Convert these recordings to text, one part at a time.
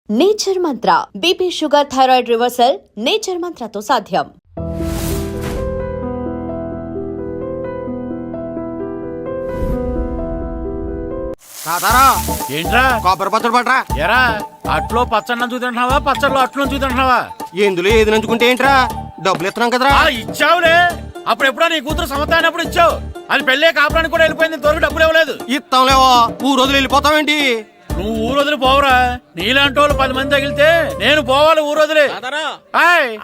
Nature Mantra BP sugar thyroid reversal nature మంత్రతో సాధ్యం. ఏంట్రా కొబ్బరి పచ్చడి పట్రా. ఎరా అట్లో పచ్చడి నంచు తింటున్నావా, పచ్చడిలో అట్లు నంచు తింటున్నావా? ఎందులో ఏది నంచుకుంటే ఏంట్రా, డబ్బులు ఇస్తున్నాం కదరా. ఇచ్చావులే, అప్పుడు ఎప్పుడో నీ కూతురు సమత అయినప్పుడు ఇచ్చావు. అది పెళ్ళే కాపురానికి కూడా వెళ్ళిపోయింది, ఇంతవరకు డబ్బులు ఇవ్వలేదు. ఇస్తాంలేవో, ఊరు వదిలి వెళ్ళిపోతావేంటి? నువ్వు ఊరు వదిలి పోవురా, నీలాంటి వాళ్ళు 10 మంది తగిలితే నేను పోవాలి ఊరు వదిలి.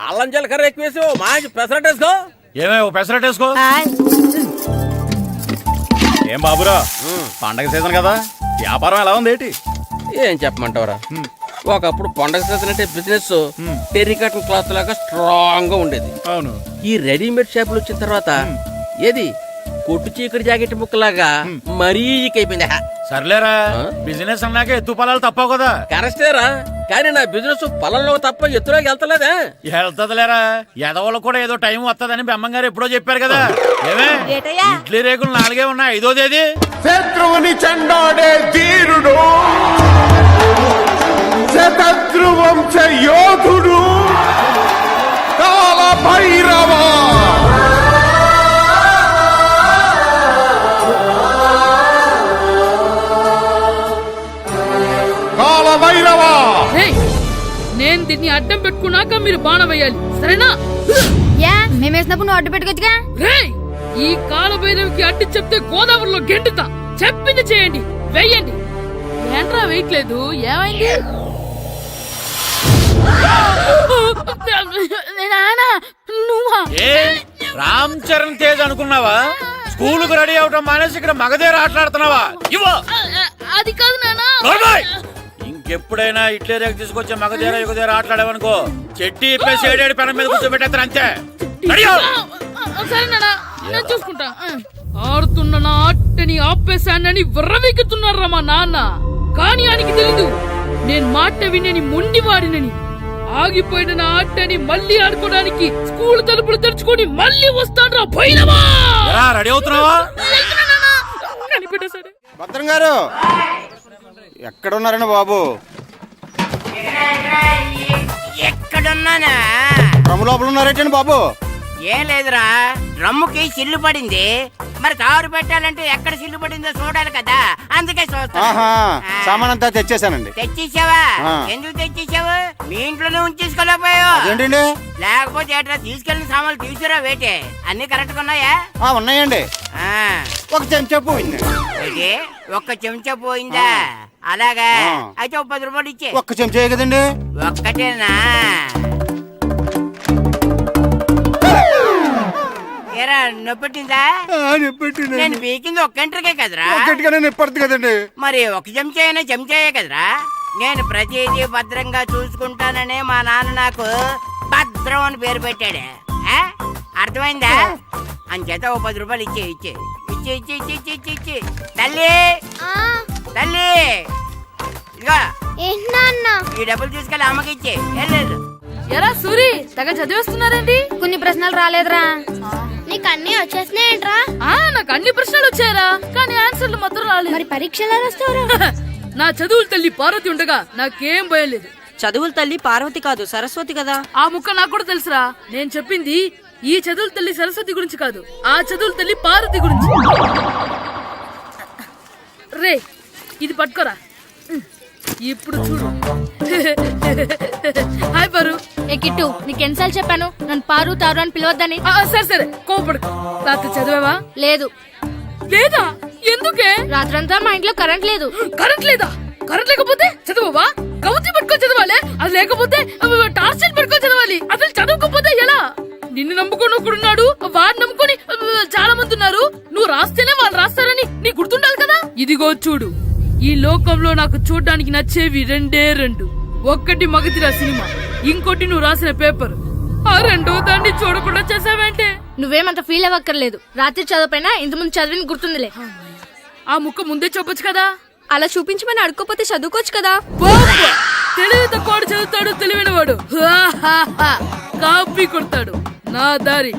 అల్లం జీలకర్ర ఎక్కువ వేసి మంచి పెసరట్ వేసుకో. ఏమే పెసరట్ వేసుకో. ఏం బాబురా, పండగ సీజన్ కదా, వ్యాపారం ఎలా ఉంది ఏంటి? ఏం చెప్పమంటావరా, ఒకప్పుడు పండగ సీజన్ అంటే బిజినెస్ టెర్రికాటన్ క్లాత్ లాగా స్ట్రాంగ్ గా ఉండేది. అవును, ఈ రెడీమేడ్ షాపులు వచ్చిన తర్వాత ఏది కొట్టు చీకటి జాకెట్ ముక్కలాగా మరీ అయిపోయింది. సర్లేరా, బిజినెస్ అన్నాక ఎత్తు పొలాలు తప్పవు కదా. కరెక్టేరా, కానీ నా బిజినెస్ పొలంలో తప్ప ఎత్తులోకి వెళ్తలేదా? వెళ్తదిలేరా, ఎదవలు కూడా ఏదో టైం వస్తుందని బెమ్మంగారు ఎప్పుడో చెప్పారు కదా. ఏమే ఇడ్లీ రేకులు 4 ఉన్నాయి, 5వ తేదీ. శత్రువుని చెండాడే ధీరుడు, శతద్రు వంశ యోధుడు కాల భైరవ. కాల భైరవ, నేను దీన్ని అడ్డం పెట్టుకున్నాక మీరు బాణం వేయాలి, సరేనా? మేమేసినప్పుడు నువ్వు అడ్డు పెట్టుకోవచ్చుగా. ఈ కాలభైరవికి అడ్డు చెప్తే గోదావరిలో గెంటుతా. చెప్పింది చేయండి, వెయ్యండి. ఏంట్రా వేయట్లేదు, ఏమైంది? నువ్వా? రామ్ చరణ్ తేజ్ అనుకున్నావా? స్కూలుకు రెడీ అవటం మానేసి ఇక్కడ మగధేర ఆటలాడుతున్నావా? అది కాదు నానా. ఇంకెప్పుడైనా ఇట్లే రేపు తీసుకొచ్చే మగధేర యుగధేర ఆటలాడేవనుకో, చెట్టి ఇప్పేసి 7 పెనం మీద కూర్చోబెట్టేస్తారు అంతే. సరే నానా, నేను చూసుకుంటా. ఆడుతున్న నా ఆటని ఆపేశానని విర్రవీగుతున్నారా మా నాన్న. కానీ ఆయనకి తెలీదు నేను మాట వినని మొండివాడినని. ఆగిపోయిన నా ఆటని మళ్ళీ ఆడుకోవడానికి స్కూల్ తలుపులు తెరుచుకొని మళ్ళీ వస్తాను రా భైరవా. రెడీ అవుతున్నావా? కనిపెట్టేశాడు. భద్రం గారు ఎక్కడున్నారండి బాబు? ఎక్కడున్నానా? డ్రమ్ము లోపల ఉన్నారేటండి బాబు? ఏం లేదురా, డ్రమ్ముకి సిల్లు పడింది. మరి కారు పెట్టాలంటే ఎక్కడ సిల్లు పడిందో చూడాలి కదా, అందుకే సామాన్ అంతా తెచ్చేసానండి. తెచ్చేసావా? ఎందుకు తెచ్చేసావు? మీ ఇంట్లోనే ఉంచేసుకోలేకపోయావు ఏంటండి? లేకపోతే ఎట్లా తీసుకెళ్లిన సామాన్లు తీసుకురా వేటే. అన్ని కరెక్ట్ గా ఉన్నాయా? ఉన్నాయండి. ఒక చెంచా పోయింది. ఒక్క చెంచా పోయిందా? అలాగా, అయితే 10 రూపాయలు ఇచ్చే. ఒక్క చెంచా కదండి? ఒక్కటేనా? ఏరా, నొప్పెట్టిందా? నేను పీకింది ఒక్క గంటకే కదరా. నొప్పడుతుంది కదండి. మరి ఒక చెంచాయే కదరా. నేను ప్రతిదీ భద్రంగా చూసుకుంటాననే మా నాన్న నాకు భద్రం అని పేరు పెట్టాడు. అర్థమైందా? అంచేత 10 రూపాయలు ఇచ్చే. తల్లి తల్లి, ఇదిగో ఈ డబ్బులు తీసుకెళ్ళి అమ్మకి ఇచ్చే. ఎరా సూరి, తెగ చదివేస్తున్నారండి. కొన్ని ప్రశ్నలు రాలేదురా. నీకు అన్ని వచ్చేసినాయంట్రా? నాకు అన్ని ప్రశ్నలు వచ్చాయరా, కానీ ఆన్సర్లు మాత్రం రాలేదు. మరి పరీక్షలు రాస్తావురా? నా చదువుల తల్లి పార్వతి ఉండగా నాకేం భయం లేదు. చదువుల తల్లి పార్వతి కాదు, సరస్వతి కదా. ఆ ముక్క నాకు కూడా తెలుసురా. నేను చెప్పింది ఈ చదువుల తల్లి సరస్వతి గురించి కాదు, ఆ చదువుల తల్లి పార్వతి గురించి. రే, ఇది పట్టుకోరా. ఇప్పుడు చూడు. హాయ్ పారు. ఏ కిట్టు, నీకు ఎన్నిసార్లు చెప్పాను నన్ను పారు తారు అని పిలవద్దని? సరే కోపడుకో. రాత్రి చదివావా? లేదు. లేదా? ఎందుకే? రాత్రంతా మా ఇంట్లో కరెంట్ లేదు. కరెంట్ లేదా? కరెంట్ లేకపోతే చదవవా? కవిత పట్టుకొని చదవాలి. అది లేకపోతే టార్చ్ పట్టుకొని చదవాలి. అసలు చదవకపోతే ఎలా? నిన్ను నమ్ముకొని ఒకడున్నాడు, వాడిని నమ్ముకొని చాలా మంది ఉన్నారు. నువ్వు రాస్తేనే వాళ్ళు రాస్తారని నీ గుర్తుండాలి కదా. ఇదిగో చూడు, ఈ లోకంలో నాకు చూడ్డానికి నచ్చేవి 2. ఒక్కటి మగధిర సినిమా, ఇంకోటి నువ్వు రాసిన పేపర్. ఆ 2వ దాన్ని చూడకుండా చేసావేంటే? నువ్వేమంత ఫీల్ అవ్వక్కర్లేదు. రాత్రి చదవపోయినా ఇంతకుముందు చదివిన గుర్తుందిలే. ఆ ముక్క ముందే చెప్పొచ్చు కదా. అలా చూపించమని అడుక్కోపోతే చదువుకోవచ్చు కదా. తెలివి తక్కువ చదువుతాడు, తెలివైన వాడు కాపీ కొడతాడు. నా దారి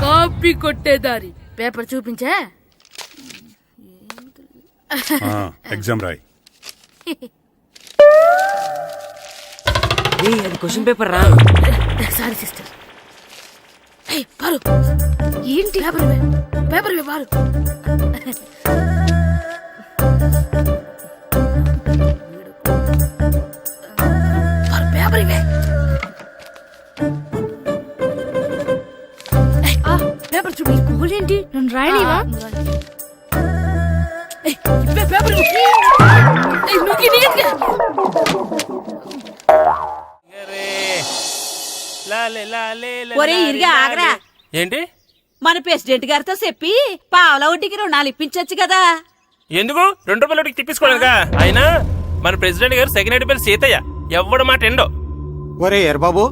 కాపీ కొట్టే దారి. పేపర్ చూపించే. ఎగ్జామ్ రాయి. అది క్వశ్చన్ పేపర్ రా. Sorry sister. పారు ఏంటి పేపర్ పారు. పేపర్ ఇవే పేపర్ చూడు. స్కూల్ ఏంటి నన్ను రాయనివా? పేపర్ ఒరే ఇరిగా ఆగరా. ఏంటి మన ప్రెసిడెంట్ గారితో చెప్పి పావుల వడ్డీకి రుణాలు ఇప్పించొచ్చు కదా. ఎందుకు 2 రూపాయలు ఒకటి తిప్పించుకోలేదుగా. అయినా మన ప్రెసిడెంట్ గారు సెకండ్ పేరు సీతయ్య ఎవడు మాట ఎండో. ఒరే ఎర్ బాబు,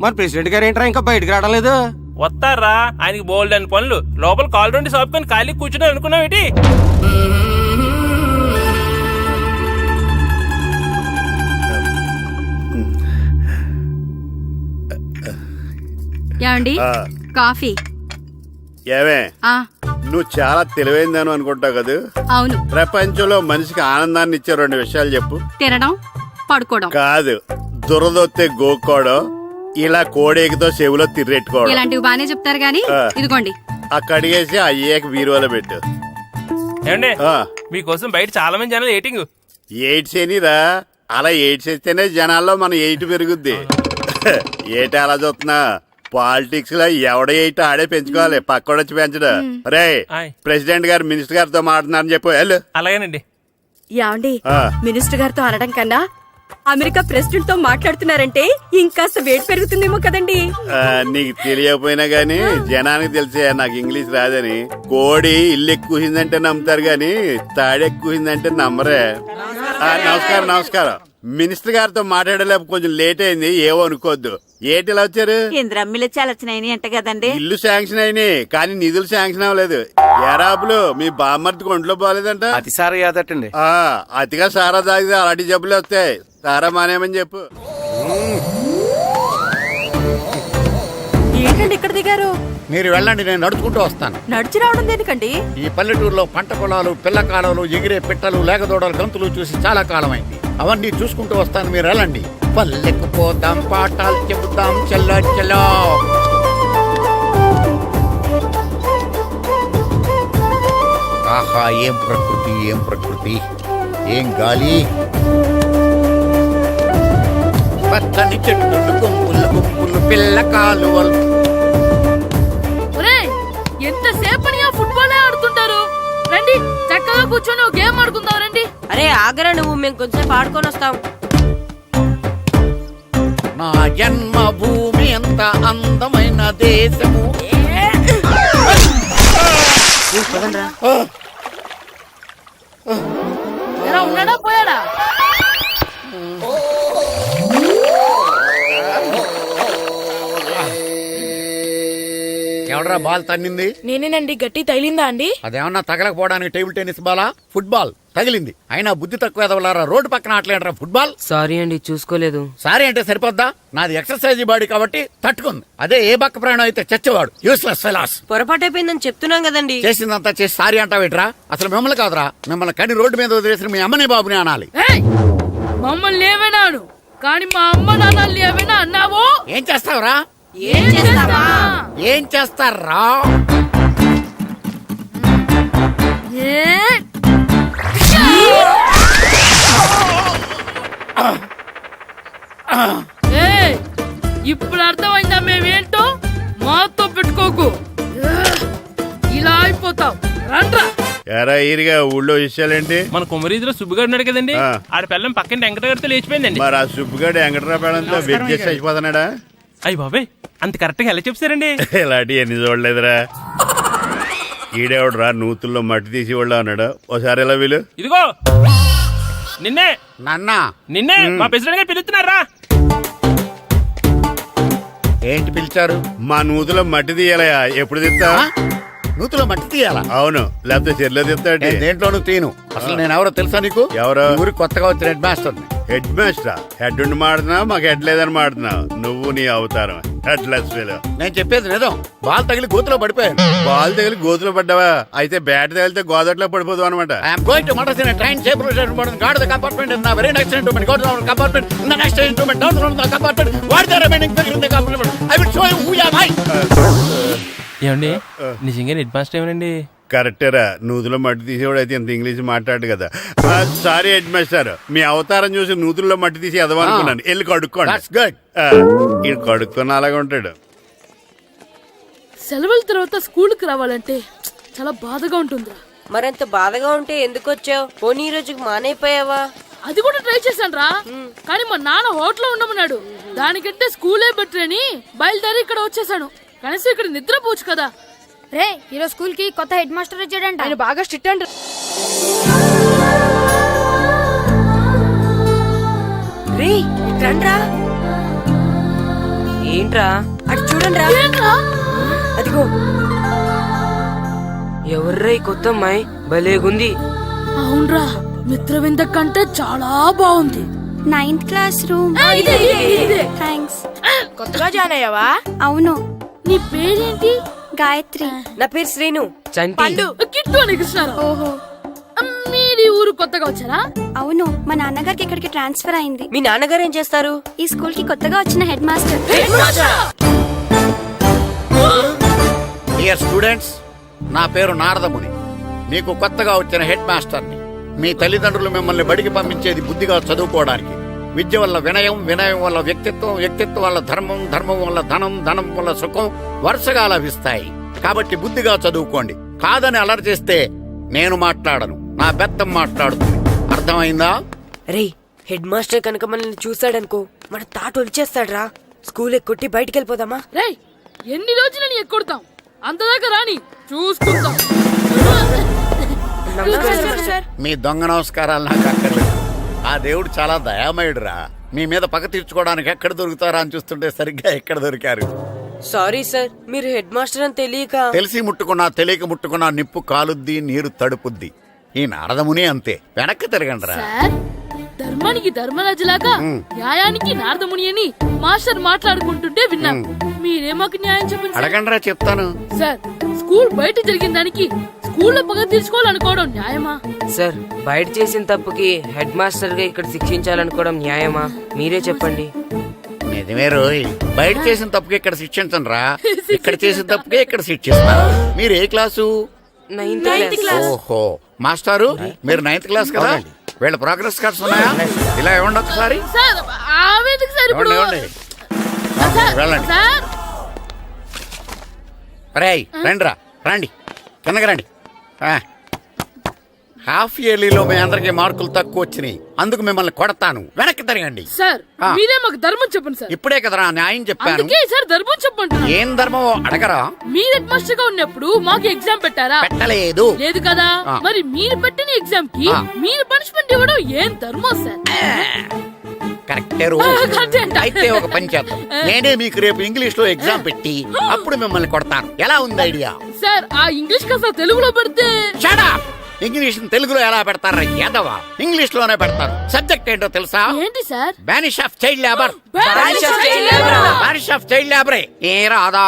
మరి ప్రెసిడెంట్ గారు ఏంట్రా ఇంకా బయటకు రావడం లేదు? వస్తారా ఆయనకి బోల్డ్ అని పనులు. లోపల కాల్ రెండు సాపుకొని ఖాళీ కూర్చుని అనుకున్నావు ఏంటి? ఏమండి కాఫీ? ఏమే ఆ నువ్వు చాలా తెలివైందని అనుకుంటావు కదా. అవును. ప్రపంచంలో మనిషికి ఆనందాన్ని ఇచ్చే 2 విషయాలు చెప్పు. తినడం, పడుకోవడం. కాదు, దురదొత్తే గోక్కోవడం, ఇలా కోడేకితో చెవులో తిర్రెట్టుకోవడం. ఇలాంటివి బానే చెప్తారు గానీ ఇదిగోండి. కడిగేసి అయ్యాక బీరువాలో పెట్టు. ఏమండి మీకోసం బయట చాలా మంది జనాలు ఏటింగ్. ఎయిడ్స్ ఏనిరా, అలా ఎయిడ్స్ వేస్తేనే జనాల్లో మన ఎయిట్ పెరుగుద్ది. ఏటి అలా చూస్తున్నా? పాలిటిక్స్ లో ఎవడ ఎయిట్ ఆడే పెంచుకోవాలి, పక్కడొచ్చి పెంచడం. రే ప్రెసిడెంట్ గారు మినిస్టర్ గారితో మాట్లాడుతున్నారని చెప్పు. వెళ్ళు. అలాగేనండి. ఏమండి మినిస్టర్ గారితో అనడం కన్నా అమెరికా ప్రెసిడెంట్ తో మాట్లాడుతున్నారంటే ఇంకాస్త వేడి పెరుగుతుందేమో కదండి. నీకు తెలియకపోయినా గానీ జనానికి తెలిసే నాకు ఇంగ్లీష్ రాదని. కోడి ఇల్లు ఎక్కువసిందంటే నమ్ముతారు గాని తాడెక్కువసిందంటే నమ్మరే. నమస్కారం నమస్కారం. మినిస్టర్ గారితో మాట్లాడలేక కొంచెం లేట్ అయింది, ఏవో అనుకోవద్దు. ఏటి ఇలా వచ్చారు? ఇంద్రమ్మిలు చాలచ్చినాయని అంట కదండి. ఇల్లు శాంక్షన్ అయినాయి కానీ నిధులు శాంక్షన్ అవ్వలేదు. ఎరాపులు మీ బామ్మర్తికి ఒంట్లో పోలేదంట. అతిసారి యాదటండి. అతిగా సారా తాగితే అలాంటి జబ్బులు వస్తాయి. సారా మానేమని చెప్పు. ఏంటండి ఇక్కడ దిగారు? మీరు వెళ్ళండి, నేను నడుచుకుంటూ వస్తాను. నడిచి రావడం దేనికండి? ఈ పల్లెటూరులో పంట పొలాలు, పిల్ల కాలాలు, ఎగిరే పిట్టలు, లేగదోడలు, గంతులు చూసి చాలా కాలమైంది. అవన్నీ చూసుకుంటూ వస్తాను, మీరు వెళ్ళండి. పల్లెకు పోదాం, పాఠాలు చెబుతాం, చల్లో చల్లో. ఆహా, ఏం ప్రకృతి, ఏం ప్రకృతి, ఏం గాలి. పచ్చని చెట్లు, గుంపులు గుంపులు, పిల్ల కాలువలు. ఎంతసేపని ఫుట్బాల్ ఆడుతుంటారు. రండి చక్కగా కూర్చొని గేమ్ ఆడుకుందాం. రండి. అరే ఆగరా నువ్వు, మేము కొంచెం ఆడుకొని వస్తాం. నా జన్మభూమి ఎంత అందమైన దేశము. ఉన్నాడా పోయాడా? ఎవడరా బాల్ తన్నింది? నేనేనండి. గట్టి తగిలిందా అండి? అదేమన్నా తగలకపోవడానికి టేబుల్ టెన్నిస్ బాలా, ఫుట్బాల్ తగిలింది. అయినా బుద్ధి తక్కువ ఎదవలారా, రోడ్డు పక్కన ఆటలేడరా ఫుట్బాల్. సారీ అండి, చూసుకోలేదు. సారీ అంటే సరిపోద్దా? నాది ఎక్సర్సైజ్ బాడీ కాబట్టి తట్టుకుంది. అదే ఏ బక్క ప్రాణం అయితే చచ్చేవాడు. Useless fellas. పొరపాటు అయిపోయిందని చెప్తున్నాం కదండి. చేసిందంతా చేసి సారీ అంటావేట్రా? అసలు మిమ్మల్ని కాదురా, మిమ్మల్ని కని రోడ్డు మీద వదిలేసిన మీ అమ్మని బాబుని అనాలి. మమ్మల్ని ఏమైనాను కానీ మా అమ్మ నాన్నల్ని ఏమైనా అన్నావో ఏం చేస్తావురా? ఏం చేస్తావా? ఏం చేస్తారా? ఇప్పుడు అర్థమైందా మేమేంటో? మాతో పెట్టుకోకు, ఇలా అయిపోతావు. రండ్రా. ఎరా ఈరిగా ఊళ్ళో విషయాలేంటి? మన కుమరీధిలో సుబ్బుగాడు ఉన్నాడు కదండి, ఆడ పిల్లం పక్కన వెంకటగారితో లేచిపోయిందండి. మరి ఆ సుబ్బుగాడు వెంకటరాపేడంతో వెయిట్ చేసి అయిపోతున్నాడా? అయ్యి బాబాయ్, అంత కరెక్ట్ గా ఎలా చెప్తారండి? ఇలాంటి ఎన్ని చూడలేదురా. ఈడేవాడురా నూతుల్లో మట్టి తీసి వాళ్ళు అన్నాడు. ఓసారి ఎలా వీలు? ఇదిగో నిన్నే నాన్న, నిన్నే మా ప్రెసిడెంట్ గారు పిలుస్తున్నారా? ఏంటి పిలిచారు? మా నూతులో మట్టి తీయాలయా. ఎప్పుడు తీస్తా? నూతులో మట్టి తీయాలా? అవును, లేకపోతే చెర్లో తీస్తాడు. దేంట్లోనూ తీను. అసలు నేను ఎవరో తెలుసా నీకు? ఎవరు? ఊరికి కొత్తగా వచ్చిన హెడ్ మాస్టర్ని. హెడ్ మాస్టర్ హెడ్ ఉండి మాడుతున్నావు మాకు హెడ్ లేదని మాడుతున్నావు నువ్వు నీ అవతారం హెడ్ లెస్ ఫెలో. నేను చెప్పేది నిజం. బాల్ తగిలి గోతులో పడిపోయాను. బాల్ తగిలి గోతులో పడ్డావా? అయితే బ్యాట్ తగిలితే గోదట్లో పడిపోదు అనమాట. I'm going to Madras in train separation board guard the compartment in the very next instrument go to the compartment in the next instrument down to the compartment what the remaining figure in the compartment I will show you who you are my. ఏమండి నిజంగా head master ఏమనండి? కరెక్టేరా, నూతులో మట్టి తీసేవాడు అయితే ఇంత English మాట్లాడు కదా. Sorry head master, మీ అవతారం చూసి నూతుల్లో మట్టి తీసి ఎదవనుకున్నాను. వెళ్ళి కడుక్కోండి. That's good. ఈయన కడుక్కొని అలాగే ఉంటాడు. సెలవుల తర్వాత స్కూల్కి రావాలంటే చాలా బాధగా ఉంటుందిరా. మరంత బాధగా ఉంటే ఎందుకు వచ్చావు? పోనీ ఈ రోజుకి మానైపోయావా? అది కూడా ట్రై చేశాను రా, కానీ మా నాన్న హోటల్లో ఉండమన్నాడు. దానికంటే స్కూలే బెటర్ అని బయలుదేరి ఇక్కడ వచ్చేసాను. కనీసం ఇక్కడ నిద్రపోవచ్చు కదా. రే ఈరోజు స్కూల్ కి కొత్త హెడ్ మాస్టర్ వచ్చాడంట. ఆయన బాగా స్ట్రిక్ట్ అంట. రే రండ్రా. ఏంట్రా అటు చూడండి. అదిగో ఎవర్రా ఈ కొత్త అమ్మాయి? భలేగుంది. అవునరా, మిత్రవింద కంటే చాలా బాగుంది. 9th class room. థ్యాంక్స్. కొత్తగా జాయిన్ అయ్యావా? అవును. నీ పేరేంటి? గాయత్రి. నా పేరు శ్రీను. చంటి. కిట్టు అని కృష్ణారావు. ఓహో. మీరు ఊరు కొత్తగా వచ్చారా? అవును, మా నాన్నగారికి ఇక్కడికి ట్రాన్స్ఫర్ అయింది. మీ నాన్నగారు ఏం చేస్తారు? ఈ స్కూల్ కి కొత్తగా వచ్చిన హెడ్ మాస్టర్. డియర్ స్టూడెంట్స్, నా పేరు నారదముని. మీకు కొత్తగా వచ్చిన హెడ్ మాస్టర్ని. మీ తల్లిదండ్రులు మిమ్మల్ని బడికి పంపించేది బుద్ధిగా చదువుకోవడానికి. విద్య వల్ల వినయం, వినయం వల్ల వ్యక్తిత్వం, వ్యక్తిత్వం వల్ల ధర్మం, ధర్మం వల్ల ధనం, ధనం వల్ల సుఖం వరుసగా లభిస్తాయి. కాబట్టి బుద్ధిగా చదువుకోండి. కాదని అలర్ చేస్తే నేను మాట్లాడను, నా బెత్తం మాట్లాడుతుంది. అర్థమైందా? రే హెడ్ మాస్టర్ కనుక మనల్ని చూసాడనుకో మన తాట వచ్చేస్తాడ్రా. స్కూల్ ఎక్కొట్టి బయటికి వెళ్ళిపోదామా? రే ఎన్ని రోజులని ఎక్కొడతాం? అంతదాకా రాని చూసుకుంటాం. మీ దొంగ నమస్కారాలు నాకు అక్కర్లేదు. ఆ దేవుడు చాలా దయామయుడురా. మీ మీద పగ తీర్చుకోవడానికి ఎక్కడ దొరుకుతారా అని చూస్తుంటే సరిగ్గా ఎక్కడ దొరికారు. సారీ సార్, మీరు హెడ్ మాస్టర్ అని తెలియక. తెలిసి ముట్టుకున్నా తెలియక ముట్టుకున్నా నిప్పు కాలుద్ది, నీరు తడుపుద్ది. ఈ నారదముని అంతే. వెనక్కి తిరగండిరా. సార్, ధర్మానికి ధర్మరాజులాగా న్యాయానికి నారదముని అని మాస్టర్ మాట్లాడుకుంటుంటే విన్నాం. మీరే మాకు న్యాయం చెప్పండి. అడగండిరా, చెప్తాను. సార్, స్కూల్ బయట జరిగిన దానికి స్కూల్లో పగ తీర్చుకోవాలనుకోవడం న్యాయమా? సార్, బయట చేసిన తప్పుకి హెడ్ మాస్టర్ గా ఇక్కడ శిక్షించాలనుకోవడం న్యాయమా? మీరే చెప్పండి. నిజమే రోయ్, బయట చేసిన తప్పుకి ఇక్కడ శిక్షించండి రా. ఇక్కడ చేసిన తప్పుకే ఇక్కడ శిక్షిస్తారు. మీరు ఏ క్లాసు? 9th class. ఓహో, మాస్టారు మీరు 9th క్లాస్ కదా? వీళ్ళ ప్రోగ్రెస్ కార్డ్స్ ఉన్నాయా? ఇలా ఇవ్వండి ఒకసారి. సార్, ఆవేదకు సార్ ఇప్పుడు. ఇవ్వండి. వెళ్ళండి. సార్, రేయ్ రండిరా, రండి కిందకి రండి. హాఫ్ ఇయర్లీలో మీ అందరికి మార్కులు తక్కువ వచ్చినాయి, అందుకు మిమ్మల్ని కొడతాను. వెనక్కి తిరగండి. సార్ మీరే మాకు ధర్మం చెప్పండి సార్. ఇప్పుడే కదరా న్యాయం చెప్పాను. అందుకే సార్ ధర్మం చెప్పండి. ఏం ధర్మమో అడగరా? మీరు హెడ్ మాస్టర్ గా ఉన్నప్పుడు మాకు ఎగ్జామ్ పెట్టారా? పెట్టలేదు. లేదు కదా. మరి మీరు పెట్టిన ఎగ్జామ్ కి మీరు పనిష్మెంట్ ఇవ్వడం ఏం ధర్మం సార్? కరెక్టే. అయితే ఒక పని చేద్దాం, నేనే మీకు రేపు ఇంగ్లీష్ లో ఎగ్జామ్ పెట్టి అప్పుడు మిమ్మల్ని కొడతాను. ఎలా ఉంది ఐడియా? సార్, ఆ ఇంగ్లీష్ కాస్త తెలుగులో పెడితే. Shut up! ఇంగ్లీష్ తెలుగులో ఎలా పెడతారా యాదవా? ఇంగ్లీష్ లోనే పెడతారు. సబ్జెక్ట్ ఏంటో తెలుసా? ఏంటి sir? Banish of child labour. Banish of child లేబరే. ఏ రాదా?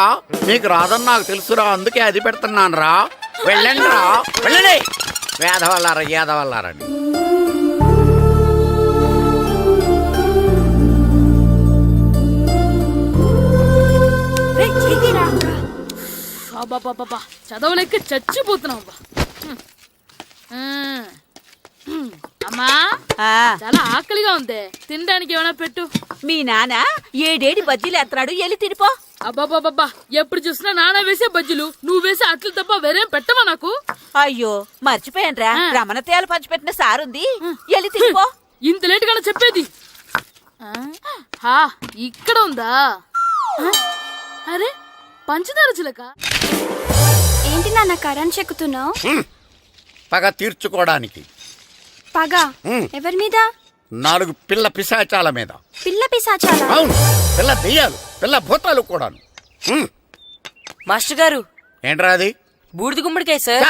మీకు రాదని నాకు తెలుసురా, అందుకే అది పెడుతున్నాను రా. వెళ్ళండి రా, వెళ్ళండి. వేదవల్లారా, యాదవల్లారండి. చదవలేక చచ్చిపోతున్నాం. అమ్మా, చాలా ఆకలిగా ఉంది, తినడానికి ఏమైనా పెట్టు. మీ నాన్న ఏడేడి బజ్జీలు ఎత్తాడు, ఎల్లి తినిపో. అబ్బాబాబా, ఎప్పుడు చూసినా నాన్న వేసే బజ్జీలు, నువ్వు వేసే అట్లు తప్ప వేరేం పెట్టవా నాకు? అయ్యో మర్చిపోయానురా, రమణ తేలు పంచిపెట్టిన సారుంది, ఎల్లి తినిపో. ఇంత లేట్ గా చెప్పేది. ఇక్కడ ఉందా? అరే పంచదార చిలక. ఏంటి నాన్న కరెంట్ చెక్కుతున్నావు? పగ తీర్చుకోవడానికి. పగ ఎవరి మీద? 4 పిల్ల పిశాచాల మీద. పిల్ల పిశాచాలా? అవును, పిల్ల దెయ్యాలు, పిల్ల భూతాలు కూడాను. మాస్టర్ గారు, ఏంట్రా అది? బూడిద గుమ్మడికాయ సార్.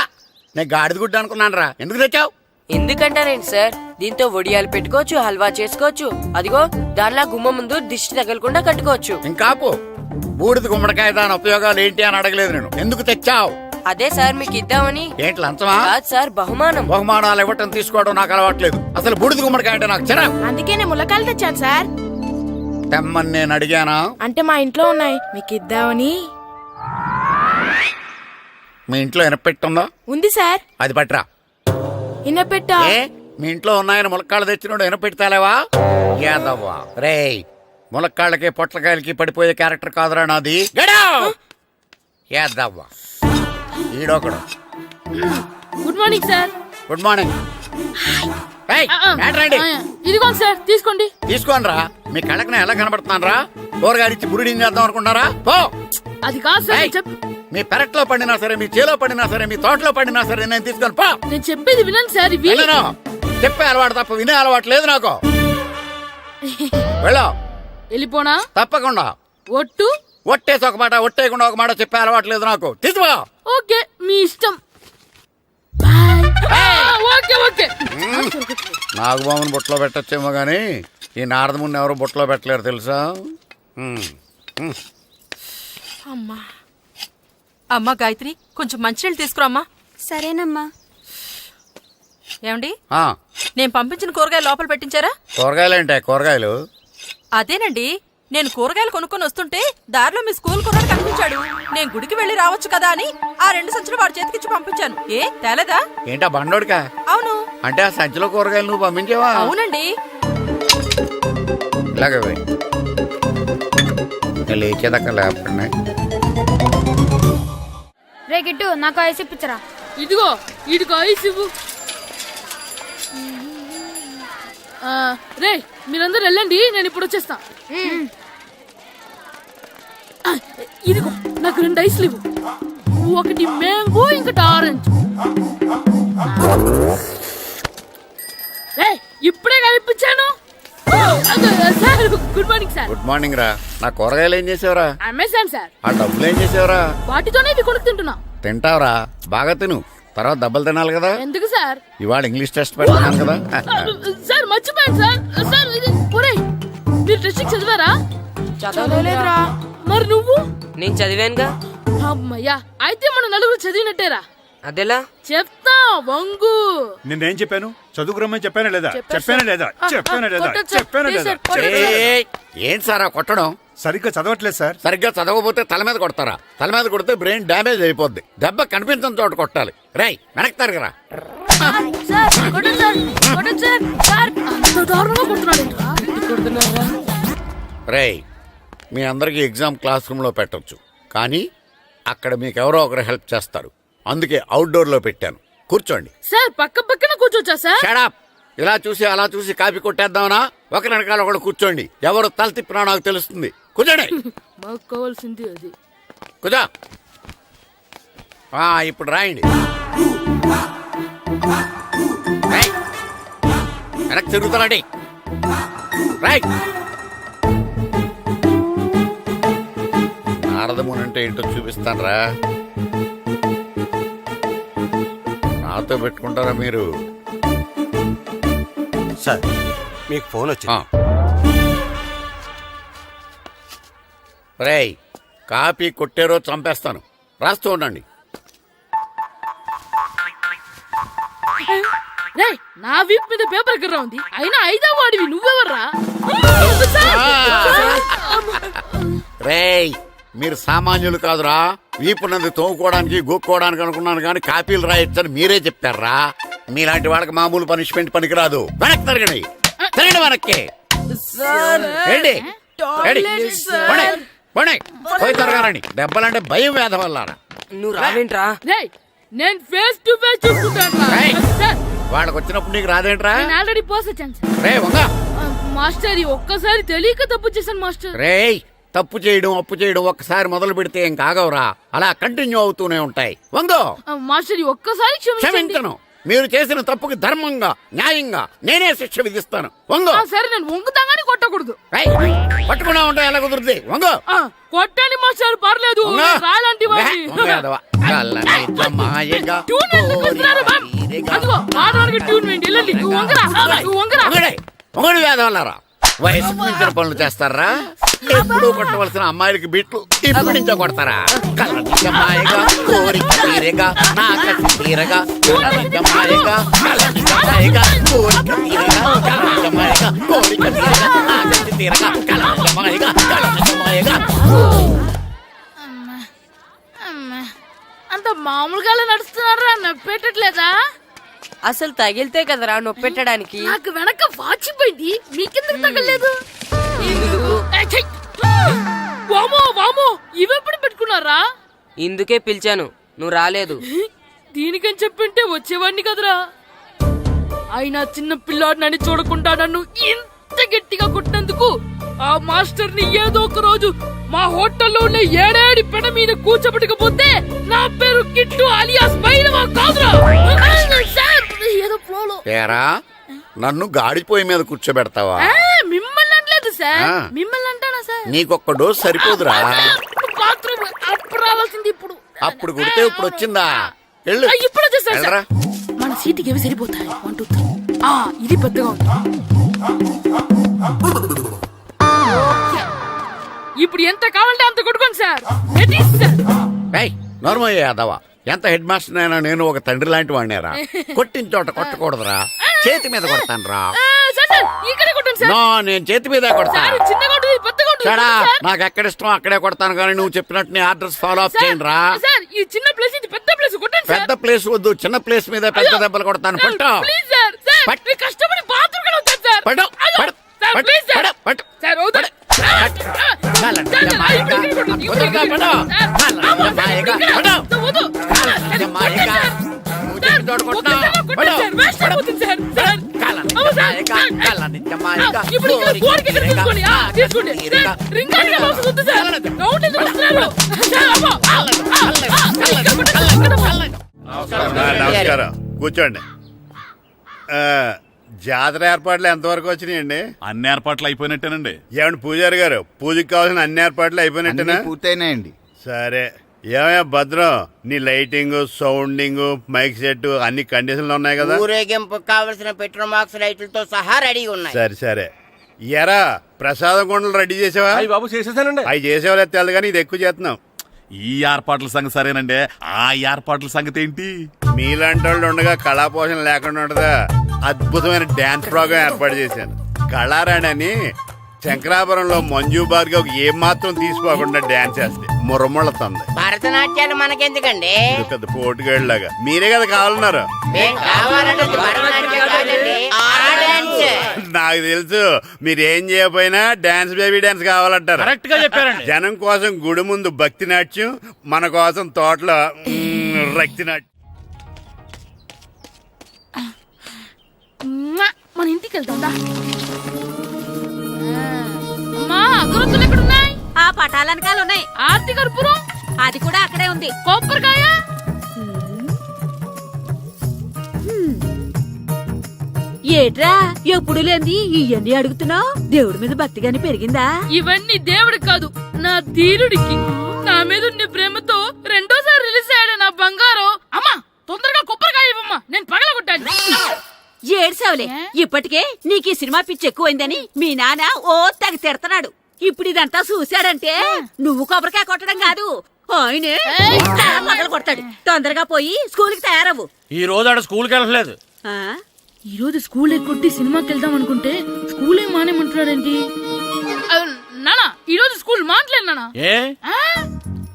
నేను గాడిద గుడ్డ అనుకున్నాను రా. ఎందుకు తెచ్చావు? ఎందుకంటారేంటి సార్, దీంతో వడియాలు పెట్టుకోవచ్చు, హల్వా చేసుకోవచ్చు. అదిగో దానిలా గుమ్మ ముందు దిష్టి తగలకుండా కట్టుకోవచ్చు. ఇంకాపు బూడిద గుమ్మడికాయ దాని ఉపయోగాలు ఏంటి అని అడగలేదు నేను. ఎందుకు తెచ్చావు? అదే సార్ మీకు ఇద్దామని. ఏంటి లంచమా? కాదు సార్, బహుమానం. బహుమానాలు ఇవ్వటం తీసుకోవడం నాకు అలవాట్లేదు. అసలు బూడిద గుమ్మడికాయ అంటే నాకు చిరా. అందుకే నేను ములకాలు తెచ్చాను సార్. తెమ్మని నేను అడిగానా? అంటే మా ఇంట్లో ఉన్నాయి, మీకు ఇద్దామని. మీ ఇంట్లో ఎనపెట్టుందా? ఉంది సార్. అది పట్రా. ఇన్నపెట్టా? ఏ మీ ఇంట్లో ఉన్నాయని ములక్కాళ్ళు తెచ్చినోడు ఎనపెడతాలేవా? యాదవ్వా రేయ్, ములక్కాళ్ళకి పొట్లకాయలకి పడిపోయే క్యారెక్టర్ కాదురా నాది. యాదవ్వా ఈడొకడు. Good morning sir. Good morning. ఇదిగోండి సార్, తీసుకోండి. తీసుకోనరా, మీ కళ్ళకి నేను ఎలా కనబడుతున్నాను రా? కూరగాయలు ఇచ్చి బురిడింగ్ చేద్దాం అనుకున్నారా? పో. అది కాదు సార్. మీ పెరట్లో పండినా సరే, మీ చేలో పండినా సరే, మీ తోటలో పండినా సరే నేను తీసుకొని పో. నేను చెప్పేది వినండి సార్. చెప్పే అలవాటు తప్ప వినే అలవాటు లేదు నాకు. వెళ్ళా. వెళ్ళిపోనా? తప్పకుండా. ఒట్టు? ఒట్టేసి ఒక మాట, ఒట్టేయకుండా ఒక మాట చెప్పే అలవాటు లేదు నాకు. తీసుకో. ఓకే, మీ ఇష్టం. Okay okay. నాగబాబుని బుట్టలో పెట్టచ్చేమో గాని ఈ నారదముని ఎవరు బుట్టలో పెట్టలేరు తెలుసా? అమ్మా గాయత్రి, కొంచెం మంచినీళ్ళు తీసుకురామ్మా. సరేనమ్మా. ఏమండి, నేను పంపించిన కూరగాయలు లోపల పెట్టించారా? కూరగాయలేంటే కూరగాయలు? అదేనండి, నేను కూరగాయలు కొనుక్కొని వస్తుంటే దారిలో మీ స్కూల్ కుర్రాడు కనిపించాడు. నేను గుడికి వెళ్లి రావచ్చు కదా అని ఆ 2 సంచులు వాడి చేతికిచ్చి పంపించాను. ఏ తేలేదా? ఏంటా బండోడికా? అవును. అంటే ఆ సంచిలో కూరగాయలు నువ్వు పంపించావా? అవునండి. ఇలాగే లేచేదాకా లేపండి. రే గిట్టు, నాకు ఐస్ ఇప్పించరా. ఇదిగో ఇదిగో ఐస్ ఇవ్వు. రే మీరందరూ వెళ్ళండి, నేను ఇప్పుడు వచ్చేస్తా. ఇదిగో నాకు 2 ఐస్లు ఇవ్వు. ఒకటి మ్యాంగో, ఇంకటి ఆరెంజ్. రే ఇప్పుడే కనిపించాను. Sir good morning sir. Good morning రా. నా కూరగాయలు ఏం చేసావురా? Amazon sir. ఆ డబ్బులు ఏం చేసావురా? వాటితోనే ఇవి కొనుక్కు తింటున్నా. తింటావురా, బాగా తిను. తర్వాత దెబ్బలు తినాలి కదా. ఎందుకు సార్? ఇవాళ ఇంగ్లీష్ టెస్ట్ పెడతాను కదా. సార్ మర్చిపోయాను సార్. సార్ ఇది మీరు టెస్టింగ్ చదివారా? చదవలేదురా. మరి నువ్వు? నేను చదివానుగా. అమ్మయ్యా, అయితే మన నలుగురు చదివినట్టేరా. అదెలా? చెప్తా వంగు. నేనేం చెప్పాను? చదువుకురమ్మని చెప్పానా లేదా? చెప్పానా లేదా? చెప్పానా లేదా? చెప్పానా లేదా? ఏంటి సార్ కొట్టడం? సరిగ్గా చదవట్లేదు సార్. సరిగ్గా చదవకపోతే తల మీద కొడతారా? తల మీద కొడితే బ్రెయిన్ డ్యామేజ్ అయిపోద్ది. దెబ్బ కనిపించిన చోట కొట్టాలి. రేయ్ వెనక్కి తరగరా. రేయ్ మీ అందరికి ఎగ్జామ్ క్లాస్ రూమ్ లో పెట్టొచ్చు, కానీ అక్కడ మీకు ఎవరో ఒకరు హెల్ప్ చేస్తారు. అందుకే అవుట్డోర్ లో పెట్టాను. కూర్చోండి. సార్ పక్క పక్కన కూర్చోచ్చా సార్? Shut up. ఇలా చూసి అలా చూసి కాపీ కొట్టేద్దామనా? ఒకరి వెనకాల ఒకడు కూర్చోండి. ఎవరు తల తిప్పినా నాకు తెలుస్తుంది. కూర్చోండి. మాకు కావాల్సింది అది. కూర్చో. ఇప్పుడు రాయండి. వెనక్కి తిరుగుతారండి. రైట్. నారదముని అంటే ఏంటో చూపిస్తాను రా. నాతో పెట్టుకుంటారా మీరు? సార్ మీకు ఫోన్ వచ్చింది. రేయ్ కాపీ కొట్టారో చంపేస్తాను. రాస్తూ ఉండండి. నా వీప్ మీద పేపర్ ఎక్కడ ఉంది? అయినా 5వ వాడివి నువ్వెవర్రా? రేయ్ మీరు సామాన్యులు కాదురా. వీపున్నది తోముకోవడానికి గోక్కోవడానికి అనుకున్నాను కానీ కాపీలు రాయొచ్చని మీరే చెప్పారా. మీలాంటి వాళ్ళకి మామూలు పనిష్మెంట్ పనికిరాదు. వెనక్కి తిరగండి. తిరగండి వెనక్కి. పోయి తిరగారండి. దెబ్బలంటే భయం వేద వల్ల. నువ్వు రావేంట్రా? నేను ఫేస్ టు ఫేస్ చూసుకుంటాను. వాళ్ళకి వచ్చినప్పుడు నీకు రాదేంట్రా? ఆల్రెడీ పోసొచ్చాను సార్. రే వంగా. మాస్టర్ ఒక్కసారి తెలియక తప్పు చేశాను మాస్టర్. రేయ్ తప్పు చేయడం అప్పు చేయడం ఒక్కసారి మొదలు పెడితే ఏం కాగవరా. అలా కంటిన్యూ అవుతూనే ఉంటాయి. వంగో. మాస్టర్ ఒక్కసారి క్షమించను. మీరు చేసిన తప్పుకి ధర్మంగా న్యాయంగా నేనే శిక్ష విధిస్తాను. వంగో. సరే నేను వంగుతాగానే కొట్టకూడదు. పట్టుకున్నా ఉంటా ఎలా కుదురుతుంది. వంగో. కొట్టండి మాస్టర్ పర్లేదు. రాలాంటి అదిగో ఆడవాడికి ట్యూన్ వేయండి వెళ్ళండి నువ్వు వంగరా నువ్వు వంగరా ఒకటి వేదవల్లారా వయసుకు మించిన పనులు చేస్తారా? ఎప్పుడు కొట్టవలసిన అమ్మాయిలకి బిట్లు ఇప్పుడు నుంచో కొడతారా? కలనిజమాయగా కోరిక తీరగా నా కసి తీరగా కలనిజమాయగా కలనిజమాయగా కోరిక తీరగా కలనిజమాయగా కోరిక తీరగా నా కసి తీరగా కలనిజమాయగా కలనిజమాయగా. అంత మామూలుగా నడుస్తున్నారా నొప్పెట్టట్లేదా? అసలు తగిలితే కదరా నొప్పెట్టడానికి. నాకు వెనక వాచిపోయింది మీకెందుకు తగలేదు? వామో వామో ఇవెప్పుడు పెట్టుకున్నారా? ఇందుకే పిలిచాను, నువ్వు రాలేదు. దీనికని చెప్పింటే వచ్చేవాడిని కదరా. అయినా చిన్న పిల్లాడినని చూడకుండా నన్ను ఇంత గట్టిగా కొట్టినందుకు ఆ మాస్టర్ ని ఏదో ఒక రోజు మా హోటల్లో ఉన్న ఏడేడి పెడ మీద కూర్చోబెట్టకపోతే నా పేరు కిట్టు అలియాస్ బైరవా కాదురా. ఏదో ఫ్లోలో ఏరా నన్ను గాడిపోయి మీద కూర్చోబెడతావా? మిమ్మల్ని అనలేదు సార్, మిమ్మల్ని అంటానా సార్? నీకొక్క డోస్ సరిపోదురా? బాత్రూమ్ అప్పుడు రావాల్సింది ఇప్పుడు. అప్పుడు కుడితే ఇప్పుడు వచ్చిందా? వెళ్ళు. ఇప్పుడు వచ్చేసారు వెళ్ళరా. మన సీటుకి ఏవి సరిపోతాయి? 1 2 3. ఇది పెద్దగా ఉంది. ఇప్పుడు ఎంత కావాలంటే అంత కొట్టుకోండి సార్. నోర్మయ్య యాదవ, ఎంత హెడ్ మాస్టర్ అయినా నేను ఒక తండ్రి లాంటి వాడినేరా. కొట్టిన చోట కొట్టకూడదురా, చేతి మీద కొడతాను రా. నో, నేను చేతి మీద కొడతాను. నాకు ఎక్కడ ఇష్టం అక్కడే కొడతాను, కానీ నువ్వు చెప్పినట్టు నీ ఆర్డర్స్ ఫాలో అప్ చేయండి రా. పెద్ద ప్లేస్ వద్దు, చిన్న ప్లేస్ మీద పెద్ద దెబ్బలు కొడతాను. పట్టు నమస్కారం, కూర్చోండి. జాతర ఏర్పాట్లు ఎంతవరకు వచ్చినాయండి? అన్ని ఏర్పాట్లు అయిపోయినట్టేనండి. ఏమండి పూజారి గారు, పూజకి కావాల్సిన అన్ని ఏర్పాట్లు అయిపోయినట్టేనా? పూర్తయినాయండి. సరే. ఏమయ్యా భద్రం, నీ లైటింగ్, సౌండింగ్, మైక్ సెట్ అన్ని కండిషన్లు ఉన్నాయి కదా? ఊరేగింపు కావలసిన పెట్రోల్ మార్క్స్ లైట్లతో సహా రెడీ ఉన్నాయి. సరే సరే. ఎరా ప్రసాదం కొండలు రెడీ చేసావా? బాబు చేసేసానండి. అవి చేసేవాళ్ళు తెలదు కానీ ఇది ఎక్కువ చేస్తున్నాం. ఈ ఏర్పాట్ల సంగతి సరేనండి, ఆ ఏర్పాట్ల సంగతి ఏంటి? మీలాంటి వాళ్ళు ఉండగా కళా పోషణ లేకుండా ఉండదా? అద్భుతమైన డాన్స్ ప్రోగ్రాం ఏర్పాటు చేశాను. కళారాణి అని శంకరాపురంలో మంజు భార్గవ్ ఏం మాత్రం తీసుకోకుండా డాన్స్ చేస్తే మురముళ్ళతుంది. భరతనాట్యాలు మనకెందుకండి? పెద్ద పోటుగాళ్ళలాగా మీరే కదా కావాలన్నారు. నాకు తెలుసు, మీరేం చేయకపోయినా డాన్స్ బేబీ డాన్స్ కావాలంటారు. కరెక్ట్ గా చెప్పారండి. జనం కోసం గుడి ముందు భక్తి నాట్యం, మన కోసం తోటలో రక్తి నాట్యం. మన ఇంటికి వెళ్తా. అమ్మా అగరొత్తులు ఎక్కడున్నాయి? ఆ పటాలనకాలు ఉన్నాయి. ఆర్తి కర్పూరం అది కూడా అక్కడే ఉంది. కొబ్బరికాయ ఏట్రా ఎప్పుడు లేని ఇవన్నీ అడుగుతున్నావు? దేవుడి మీద భక్తి గాని పెరిగిందా? ఇవన్నీ దేవుడికి కాదు, నా ధీరుడికి. నా మీద ఉండే ప్రేమతో రెండోసారి రిలీజ్ అయ్యాడు నా బంగారం. అమ్మా తొందరగా కొబ్బరికాయ ఇవ్వమ్మా, నేను పగలగొట్టాను. ఏడ్సావులే, ఇప్పటికే నీకు ఈ సినిమా పిచ్చి ఎక్కువైందని మీ నాన్న ఓ తెగ తిడతాడు. ఇప్పుడు ఇదంతా చూశాడంటే నువ్వు కొబ్బరికాయ కొట్టడం కాదు, ఆయనే మొదలు కొడతాడు. తొందరగా పోయి స్కూల్ కి తయారవు. ఈ రోజు ఆడ స్కూల్కి వెళ్ళలేదు. ఈ రోజు స్కూల్ ఎక్కొట్టి సినిమాకి వెళ్దాం అనుకుంటే స్కూల్ ఏం మానేమంటున్నాడేంటి? నానా ఈ రోజు స్కూల్ మానట్లేదు నానా.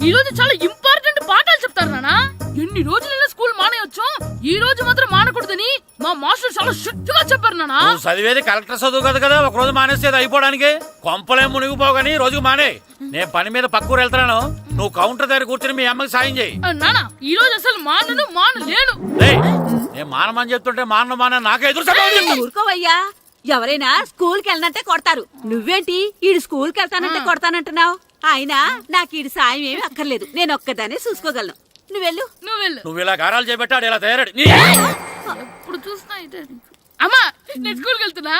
ఈ రోజు చాలా ఇంపార్టెంట్ పాఠాలు చెప్తారు నానా. ఎన్ని రోజులైనా స్కూల్ మానేయొచ్చు, ఈ రోజు మాత్రం మానకూడదని మా మాస్టర్ చాలా స్ట్రిక్ట్ గా చెప్పారు నానా. చదివేది కలెక్టర్ చదువు కదా కదా, ఒక రోజు మానేసేది అయిపోవడానికి. కొంపలే మునిగిపోగాని రోజుకు మానే. నేను పని మీద పక్కూరు వెళ్తున్నాను, నువ్వు కౌంటర్ దగ్గర కూర్చొని మీ అమ్మకి సాయం చేయి. నానా ఈ రోజు అసలు మానలేను. నేను మానమని చెప్తుంటే మాన నాకే ఎదురు. ఊరుకోవయ్యా, ఎవరైనా స్కూల్ కి వెళ్ళనంటే కొడతారు. నువ్వేంటి ఈడు స్కూల్ కి వెళ్తానంటే కొడతానంటున్నావు? అయినా నాకు ఈడు సాయం ఏమి అక్కర్లేదు, నేను ఒక్కదానే చూసుకోగలను. నువ్వెళ్ళు. నువ్వు ఇలా గారాలు చేపెట్టాడు ఇలా తయారాడు. ఇప్పుడు చూస్తున్నా అమ్మా, నేను స్కూల్కి వెళ్తున్నా.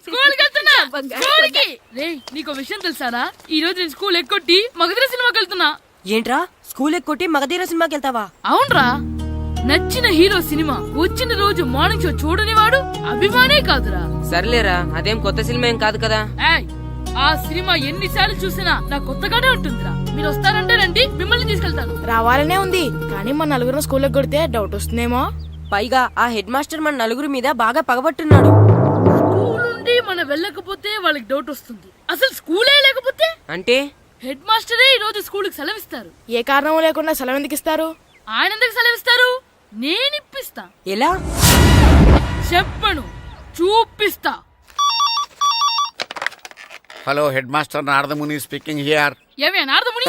స్కూల్కి రేయ్, నీకు విషయం తెలుసారా? ఈ రోజు నేను స్కూల్ ఎక్కొట్టి మగధీర సినిమాకి వెళ్తున్నా. ఏంట్రా స్కూల్ ఎక్కొట్టి మగధీర సినిమాకి వెళ్తావా? అవునరా. నచ్చిన హీరో సినిమా వచ్చిన రోజు మార్నింగ్ షో చూడని వాడు అభిమానే కాదురా. సర్లేరా, అదేం కొత్త సినిమా ఏం కాదు కదా. ఏయ్, ఆ సినిమా ఎన్నిసార్లు చూసినా నా కొత్తగానే ఉంటుందిరా. మీరు వస్తారంటే రండి, మిమ్మల్ని తీసుకెళ్తాను. రావాలనే ఉంది కానీ మన నలుగురు స్కూల్కి కొడితే డౌట్ వస్తుందేమో. పైగా ఆ హెడ్ మాస్టర్ మన నలుగురి మీద బాగా పగబట్టున్నాడు. స్కూల్ నుండి మనం వెళ్ళకపోతే వాళ్ళకి డౌట్ వస్తుంది. అసలు స్కూలే లేకపోతే అంటే హెడ్ మాస్టరే ఈ రోజు స్కూల్కి సెలవిస్తారు. ఏ కారణం లేకుండా సెలవు ఎందుకు ఇస్తారు? ఆయన ఎందుకు సెలవిస్తారు? నేను ఇప్పిస్తా. ఎలా చెప్పను, చూపిస్తా. Hello head master Naradamuni speaking here. ఏమే నారదముని,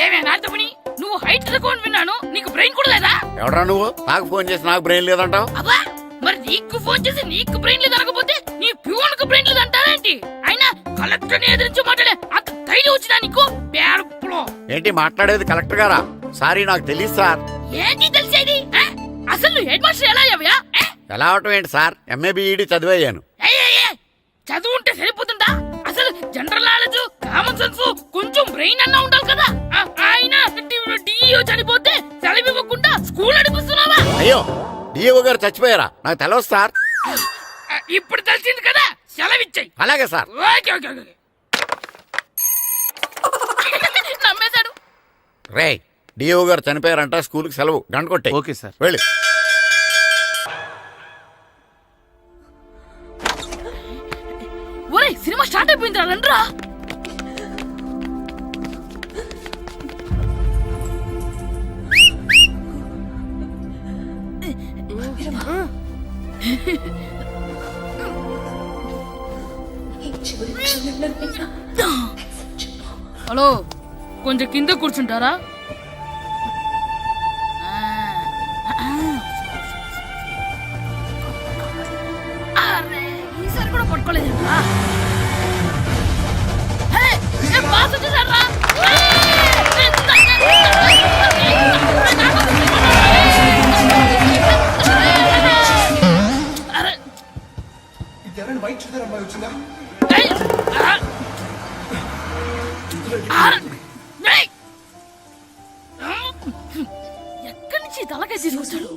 ఏమే నారదముని, నువ్వు హైట్ తక్కువ విన్నాను. నీకు బ్రెయిన్ కూడా లేదా? ఎవడ్రా నువ్వు? నాకు ఫోన్ చేసి నాకు బ్రెయిన్ లేదంటావు? అబ్బా, మరి నీకు ఫోన్ చేసి నీకు బ్రెయిన్ లేదు అనకపోతే నీ ప్యూన్ కు బ్రెయిన్ లేదు అంటారేంటి? అయినా కలెక్టర్ ని ఎదిరించి మాట్లాడే అంత ధైర్యం వచ్చినా నీకు? పేరులో ఏంటి మాట్లాడేది? కలెక్టర్ గారా? సారీ, నాకు తెలియదు సార్. ఏంటి తెలిసేది? అసలు నువ్వు హెడ్ మాస్టర్ ఎలా అయ్యావయ్యా? ఎలా అవటం ఏంటి సార్? ఎంఏబిఈడి చదివయ్యాను. చదువు ఉంటే సరిపోతుందా? అసలు జనరల్ నాలెడ్జ్, కామన్ సెన్స్, కొంచెం బ్రెయిన్ అన్నా ఉండాలి కదా. ఆయన డిఇఓ చనిపోతే సెలవు ఇవ్వకుండా స్కూల్ నడిపిస్తున్నావా? అయ్యో, డిఓ గారు చచ్చిపోయారా? నాకు తెలియదు సార్. ఇప్పుడు తెలిసింది కదా, సెలవిచ్చాయి. అలాగే సార్. Okay okay okay. నమ్మేశాడు. రే, డిఓ గారు చనిపోయారంట, స్కూల్కి సెలవు. గంట కొట్టే. Okay sir. వెళ్ళి. ఒరే, సినిమా స్టార్ట్ అయిపోయిందిరా, రండ్రా. హలో, కొంచెం కింద కూర్చుంటారా? ఈసారి కూడా పట్టుకోలేదు. ఎక్కడి నుంచి తలకాయ తీసుకొచ్చాడు?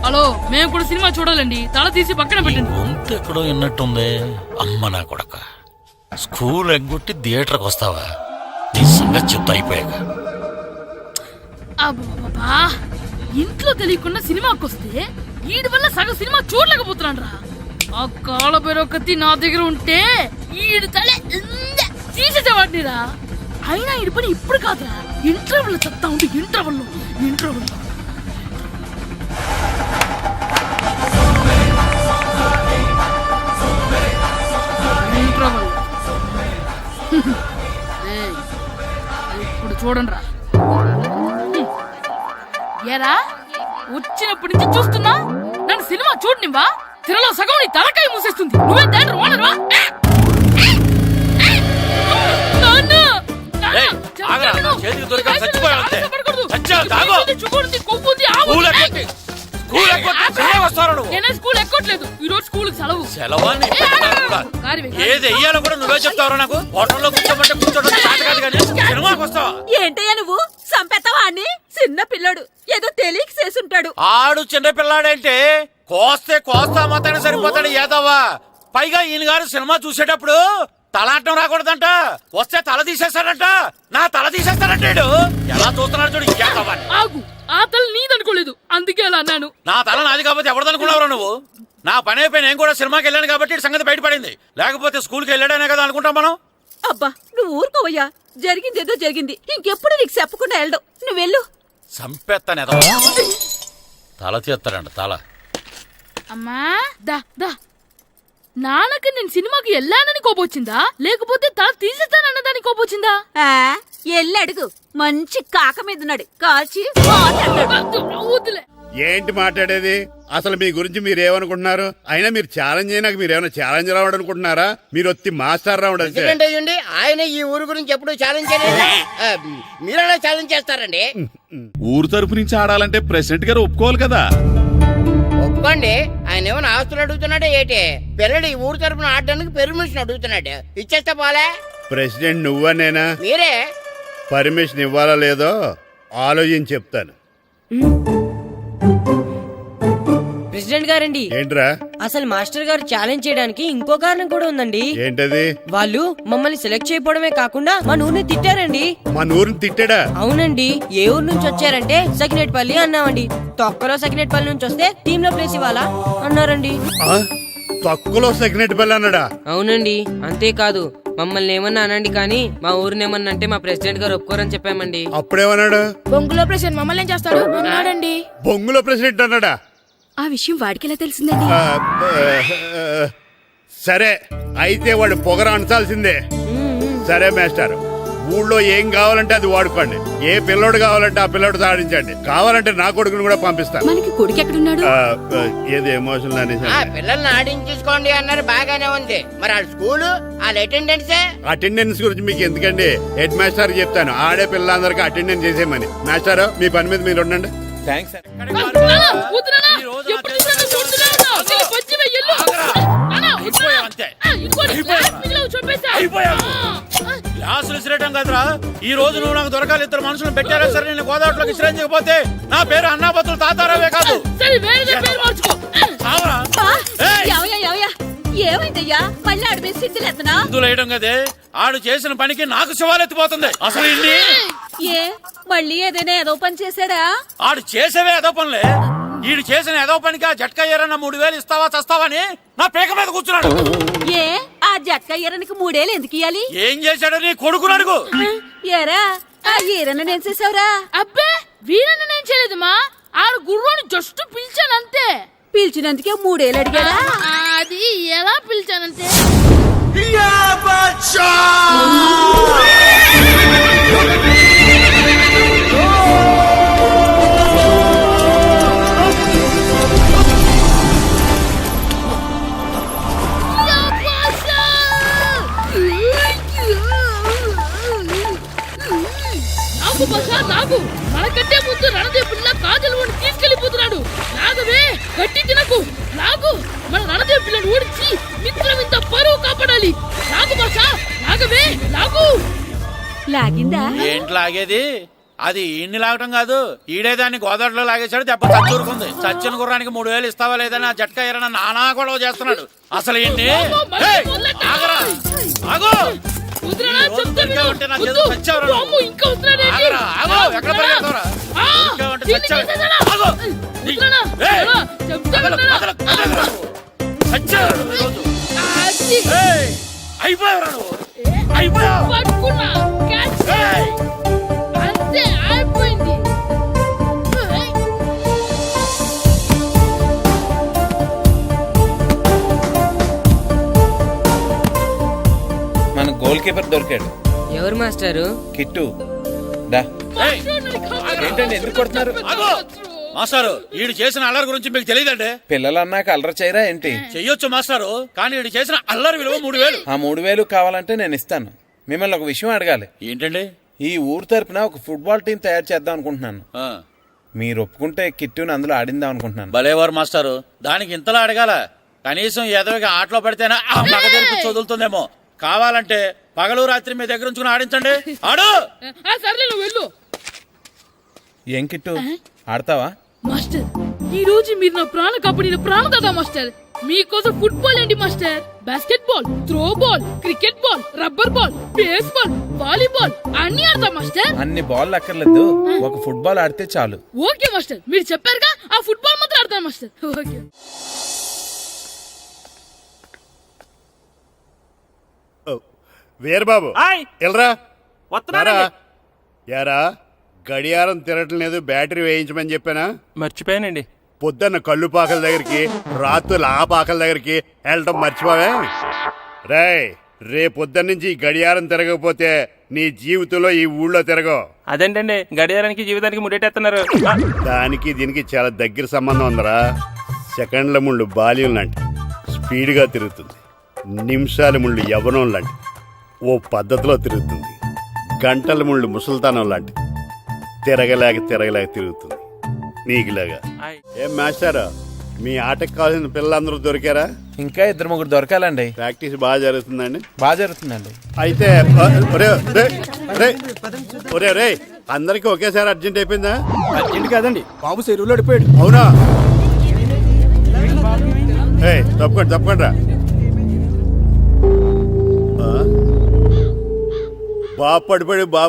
హలో, మేము కూడా సినిమా చూడాలండి. తల తీసి పక్కన పెట్టండి. గొంతు ఎక్కడో విన్నట్టుంది. అమ్మ నా కొడక, స్కూల్ ఎగ్గొట్టి థియేటర్కి వస్తావా? నీ సంగతి చెప్తా అయిపోయాక. అబ్బా, ఇంట్లో తెలియకుండా సినిమాకి వస్తే వీడి వల్ల సగం సినిమా చూడలేకపోతున్నాను రా. ఆ కాళ్ళ బెరొకతి నా దగ్గర ఉంటే ఈడు తలే తీసేసేవాడిని రా. అయినా ఈడి పని ఇప్పుడు కాదురా, ఇంటర్వెల్ చెప్తా ఉంటే ఇంటర్వెల్ ఇప్పుడు చూడండి రా. ఏరా, వచ్చినప్పటి నుంచి చూస్తున్నా, నన్ను సినిమా చూడనివ్వా? తిరలో సగం నీ తలకాయ మూసేస్తుంది. నువ్వే దాని ఓనర్వా? నేనే స్కూల్ ఎక్కట్లేదు. ఈ రోజు స్కూల్ సెలవు. ఏది వెయ్యాలో కూడా నువ్వే చెప్తావు నాకు. హోటల్లో కూర్చోమంటే కూర్చోడం కాదు కానీ సినిమాకి వస్తావా? ఏంటయ్యా నువ్వు? సంపెత్తవా అని? చిన్న పిల్లడు ఏదో తెలియక చేసుంటాడు. ఆడు చిన్న పిల్లాడంటే కోస్తే కోస్తా మాత్రమే సరిపోతాడు ఏదవ్వా. పైగా ఈయన గారు సినిమా చూసేటప్పుడు తలాటం రాకూడదంట. వస్తే తల తీసేస్తాడంట. నా తల తీసేస్తాడంటాడు. ఎలా చూస్తున్నాడు చూడు. ఆగు, ఆ తల నీదనుకోలేదు, అందుకే అలా అన్నాను. నా తల నాది కాబట్టి ఎవరిదనుకున్నావురా నువ్వు? నా పని అయిపోయి నేను కూడా సినిమాకి వెళ్ళాను కాబట్టి సంగతి బయటపడింది. లేకపోతే స్కూల్కి వెళ్ళాడనే కదా అనుకుంటాం మనం. అబ్బా, నువ్వు ఊరుకోవయ్యా. జరిగిందేదో జరిగింది. ఇంకెప్పుడు నీకు చెప్పకుండా వెళ్ళడు. నువ్వు వెళ్ళు. సంపెత్తనే తల తీస్తాడంట. తల అమ్మా, దా దా. నాన్నకి నేను సినిమాకి వెళ్ళానని కోపొచ్చిందా, లేకపోతే తల తీసేస్తానన్నదాని కోపొచ్చిందా? ఎల్లి అడుగు. మంచి కాక మీద ఉన్నాడు, కాల్చి వద్దులే. ఏంటి మాట్లాడేది? అసలు మీ గురించి మీరేమనుకుంటున్నారు? అయినా మీరు ఛాలెంజ్ అయినాక మీరేమైనా ఛాలెంజ్ రావడం అనుకుంటున్నారా? మీరు వచ్చి మాస్టర్ రావడం. ఆయన ఈ ఊరు గురించి ఎప్పుడు ఛాలెంజ్ చేయలేదు. మీరెలా ఛాలెంజ్ చేస్తారండి? ఊరు తరపు నుంచి ఆడాలంటే ప్రెసిడెంట్ గారు ఒప్పుకోవాలి కదా. ఒప్పుకోండి. ఆయన ఏమైనా ఆస్తులు అడుగుతున్నాడే ఏటి? పిల్లడు ఈ ఊరు తరపున ఆడడానికి పెర్మిషన్ అడుగుతున్నాడు. ఇచ్చేస్తే పోలే. ప్రెసిడెంట్ నువ్వా నేనా? మీరే. పర్మిషన్ ఇవ్వాలా లేదో ఆలోచించి చెప్తాను. ప్రెసిడెంట్ గారండి, ఏంట్రా? అసలు మాస్టర్ గారు ఛాలెంజ్ చేయడానికి ఇంకో కారణం కూడా ఉందండి. ఏంటది? వాళ్ళు మమ్మల్ని సెలెక్ట్ చేయకపోవడమే కాకుండా మా ఊరిని తిట్టారండి. మన ఊరిని తిట్టాడా? అవునండి. ఏ ఊరు నుంచి వచ్చారంటే సకినేట్పల్లి అన్నామండి. తొక్కలో సకినేట్పల్లి నుంచి వస్తే టీమ్ లో ప్లేస్ ఇవ్వాలా అన్నారండి. తక్కువలో సెకండ్ బెల్ అన్నాడా? అవునండి. అంతేకాదు మమ్మల్ని ఏమన్నా అనండి కానీ మా ఊరిని ఏమన్నా అంటే మా ప్రెసిడెంట్ గారు ఒప్పుకోరని చెప్పామండి. అప్పుడేమన్నాడు? బొంగులో ప్రెసిడెంట్ మమ్మల్ని ఏం చేస్తాడు అన్నాడండి. బొంగులో ప్రెసిడెంట్ అన్నాడా? ఆ విషయం వాడికి ఎలా తెలిసిందండి? సరే అయితే వాడు పొగర అంచాల్సిందే. సరే మాస్టర్, ఊళ్ళో ఏం కావాలంటే అది వాడుకోండి. ఏ పిల్లోడు కావాలంటే ఆ పిల్లోడు సాధించండి. కావాలంటే నా కొడుకుని కూడా పంపిస్తాను. మనకి కొడుకు ఎక్కడున్నాడు? ఏది ఎమోషనల్ అనేసి పిల్లల్ని ఆడించేసుకోండి అన్నారు, బాగానే ఉంది. మరి ఆ స్కూలు వాళ్ళ అటెండెన్స్ గురించి మీకు ఎందుకండి? హెడ్ మాస్టర్ చెప్తాను. ఆడే పిల్లలందరికీ అటెండెన్స్ చేసేయమని. మాస్టర్ మీ పని మీద మీరు ఉండండి. థ్యాంక్స్. గ్లాసులు విసిరేయటం కదరా. ఈ రోజు నువ్వు నాకు దొరకాలి. ఇద్దరు మనుషులు పెట్టారా సరే, నేను గోదావరిలోకి విసిరించకపోతే నా పేరు అన్నాపతులు తాతారావే కాదు. ఏమైందయ్యా? మళ్ళీ ఆడిపై సిద్ధులేతనా వేయడం కదే. ఆడు చేసిన పనికి నాకు శివాలెత్తిపోతుంది. అసలు ఇన్ని ఏ మళ్ళీ ఏదైనా ఏదో పని చేశాడా? ఆడు చేసేవే ఏదో పనులే. ఈడు చేసిన ఏదో పనికి ఆ జట్కా ఏరన్న 3000 ఇస్తావా చస్తావని నా పేక మీద కూర్చున్నాడు. ఏ ఆ జట్కా ఈరనికి 3 ఏళ్ళు ఎందుకు ఇయ్యాలి? ఏం చేశాడో నీ కొడుకుని అడుగు. ఏరా ఆ ఈరన్న నేను చేసావురా? అబ్బే వీరన్న నేను చేయలేదమ్మా. ఆడు గుర్రోని జస్ట్ పిలిచానంతే. పిలిచినందుకే 3 ఏళ్ళు అడిగాడా? అది ఎలా పిలిచానంటే నాకు మనకంటే ముందు రణదేవుడిలా కాజల్ వాడిని తీసుకెళ్లిపోతున్నాడు. నాగవే గట్టి తినకు. నాగు మన రణదేవు పిల్లని ఓడించి మిత్రం ఇంత పరువు కాపాడాలి. నాగు భాష నాగవే నాగు. లాగిందా? ఏంటి లాగేది? అది ఈయన్ని లాగటం కాదు, ఈడే దాన్ని గోదావరిలో లాగేశాడు. దెబ్బ చచ్చూరుకుంది. చచ్చిన గుర్రానికి 3000 ఇస్తావా లేదని ఆ జట్కా ఏరన్నా నానా గొడవ చేస్తున్నాడు. అసలు ఈయన్ని ఆగరా ఆగో. అంతే అయిపోయింది. మన గోల్ కీపర్ దొరికాడు. ఎవరు మాస్టారు? కిట్టు దా. ఏంటండి ఎందుకు కొడుతున్నారు? మాస్టారు ఈడు చేసిన అల్లరి గురించి మీకు తెలియదండి. పిల్లలు అన్నాక అల్లరి చేయరా ఏంటి? చెయ్యొచ్చు మాస్టారు, కానీ ఈడు చేసిన అల్లరి విలువ 3000. ఆ 3000 కావాలంటే నేను ఇస్తాను. మిమ్మల్ని ఒక విషయం అడగాలి. ఏంటండి? ఈ ఊరు తరపున ఒక ఫుట్బాల్ టీం తయారు చేద్దాం అనుకుంటున్నాను. మీరు ఒప్పుకుంటే కిట్టుని అందులో ఆడిందాం అనుకుంటున్నాను. భలేవారు మాస్టారు, దానికి ఇంతలా అడగాల? కనీసం ఎదవిగా ఆటలో పడితేనే ఆ మగ తెరిపి చదువుతుందేమో. కావాలంటే పగలు రాత్రి మీ దగ్గర ఉంచుకుని ఆడించండి. ఆడు. సర్లే నువ్వు వెళ్ళు. ఏం కిట్టు ఆడతావా? మాస్టర్ ఈ రోజు మీరు నా ప్రాణ కాపాడిన ప్రాణదాత మాస్టర్. మీకోసం ఫుట్బాల్ ఏంటి master, basket ball, throw ball, cricket ball, rubber ball, base ball, volleyball అన్ని ఆడతా మాస్టర్. అన్ని బాల్ అక్కర్లేదు, ఒక ఫుట్బాల్ ఆడితే చాలు. ఓకే మాస్టర్, మీరు చెప్పారుగా ఆ ఫుట్బాల్ మాత్రం ఆడతాను మాస్టర్. ఓకే. వీరబాబు ఎల్రా యారా, గడియారం తిరగటం లేదు, బ్యాటరీ వేయించమని చెప్పానా? మర్చిపోయానండి. పొద్దున్న కళ్ళు పాకల దగ్గరికి, రాత్రులు ఆ పాకల దగ్గరికి వెళ్ళటం మర్చిపోవే. రేపొద్దున్న నుంచి ఈ గడియారం తిరగకపోతే నీ జీవితంలో ఈ ఊళ్ళో తిరగవు. అదేంటండి గడియారానికి జీవితానికి ముడేటేస్తున్నారు? దానికి దీనికి చాలా దగ్గర సంబంధం ఉందరా. సెకండ్ల ముళ్ళు బాల్యం లాంటి స్పీడ్గా తిరుగుతుంది. నిమిషాల ముళ్ళు యవ్వనం లాంటి ఓ పద్ధతిలో తిరుగుతుంది. గంటల ముళ్ళు ముసల్తానం లాంటి తిరగలేక తిరుగుతుంది. నీకులాగా. ఏం మాస్టారు, మీ ఆటకు కావాల్సిన పిల్లలందరూ దొరికారా? ఇంకా 2-3 దొరకాలండి. ప్రాక్టీస్ బాగా జరుగుతుందండి? బాగా జరుగుతుందండి. అయితే ఒరే అందరికి ఒకేసారి అర్జెంట్ అయిపోయిందా? అర్జెంట్ కాదండి, బాబు చెరువులో పడిపోయాడు. అవునా? తప్పకుండా రా. బాబు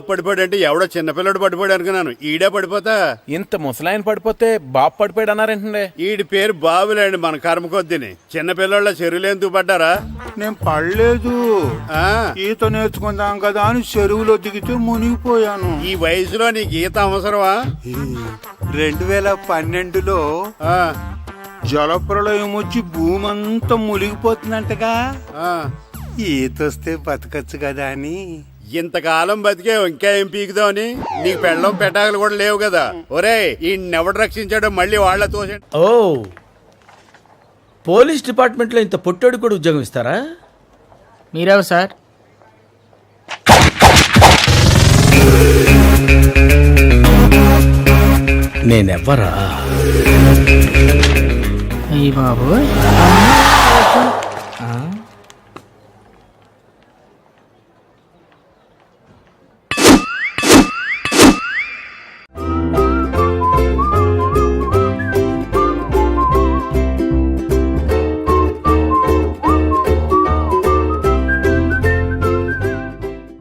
పడిపోయాడు అంటే ఎవడో చిన్నపిల్లడు పడిపోయాడు అనుకున్నాను. ఈడే పడిపోతా. ఇంత ముసలాయన పడిపోతే బాబు పడిపోయాడు అన్నారేంటండి? ఈడి పేరు బాబులేండి, మన కర్మ కొద్దిని. చిన్నపిల్లల చెరువులు ఎందుకు పడ్డారా? నేను పడలేదు, ఈత నేర్చుకుందాం కదా అని చెరువులో దిగితే మునిగిపోయాను. ఈ వయసులో నీకు ఈత అవసరమా? 2012లో జలప్రళయం వచ్చి భూమి అంతా మునిగిపోతుందంటగా. ఈతొస్తే బతకచ్చు కదా అని. ఇంతకాలం బతికే ఇంకా ఏం పీకుదామని? నీకు పెళ్ళం పెట్టాకలు కూడా లేవు కదా. ఒరే ఈ ఎవడు రక్షించాడో మళ్ళీ వాళ్ళ తోసండి. ఓ, పోలీస్ డిపార్ట్మెంట్ లో ఇంత పొట్టోడు కూడా ఉద్యోగం ఇస్తారా? మీరేవు సార్? నేనెవ్వరా? అయ్యి బాబు.